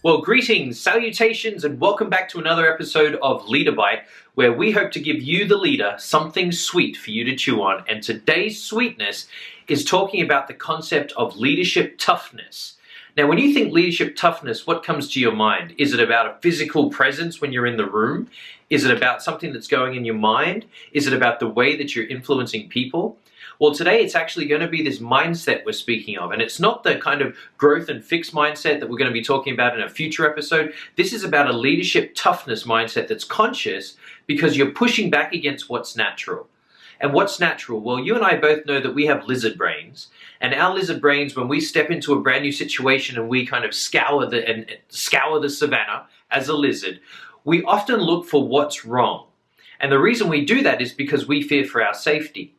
Well, greetings, salutations, and welcome back to another episode of LeaderBite, where we hope to give you, the leader, something sweet for you to chew on. And today's sweetness is talking about the concept of leadership toughness. Now, when you think leadership toughness, what comes to your mind? Is it about a physical presence when you're in the room? Is it about something that's going in your mind? Is it about the way that you're influencing people? Well, today it's actually going to be this mindset we're speaking of, and it's not the kind of growth and fixed mindset that we're going to be talking about in a future episode. This is about a leadership toughness mindset that's conscious because you're pushing back against what's natural. And what's natural? Well, you and I both know that we have lizard brains, and our lizard brains, when we step into a brand new situation and we kind of scour the savannah as a lizard, we often look for what's wrong. And the reason we do that is because we fear for our safety.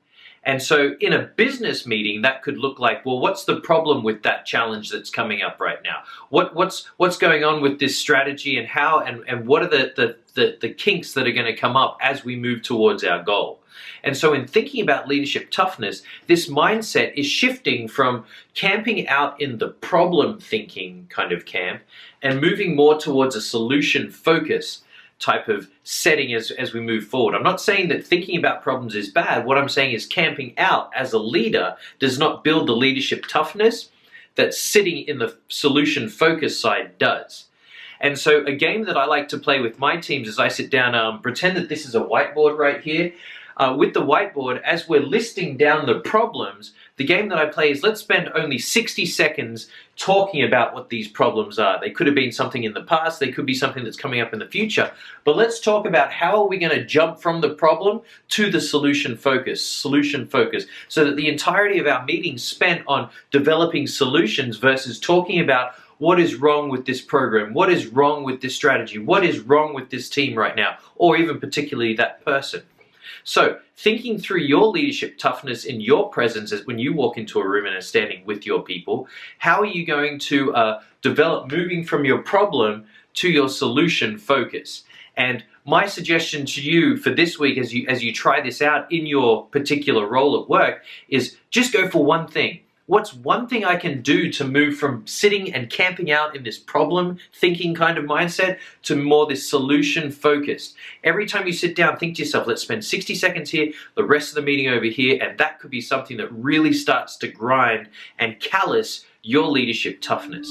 And so in a business meeting, that could look like, well, what's the problem with that challenge that's coming up right now? What's going on with this strategy, and how and what are the kinks that are going to come up as we move towards our goal? And so in thinking about leadership toughness, this mindset is shifting from camping out in the problem thinking kind of camp and moving more towards a solution focus type of setting as we move forward. I'm not saying that thinking about problems is bad. What I'm saying is camping out as a leader does not build the leadership toughness that sitting in the solution focus side does. And so a game that I like to play with my teams is I sit down, pretend that this is a whiteboard right here. With the whiteboard, as we're listing down the problems, the game that I play is let's spend only 60 seconds talking about what these problems are. They could have been something in the past, they could be something that's coming up in the future, but let's talk about how are we going to jump from the problem to the solution focus, so that the entirety of our meeting spent on developing solutions versus talking about what is wrong with this program, what is wrong with this strategy, what is wrong with this team right now, or even particularly that person. So thinking through your leadership toughness in your presence as when you walk into a room and are standing with your people, how are you going to develop moving from your problem to your solution focus? And my suggestion to you for this week as you try this out in your particular role at work is just go for one thing. What's one thing I can do to move from sitting and camping out in this problem thinking kind of mindset to more this solution focused? Every time you sit down, think to yourself, let's spend 60 seconds here, the rest of the meeting over here, and that could be something that really starts to grind and callous your leadership toughness.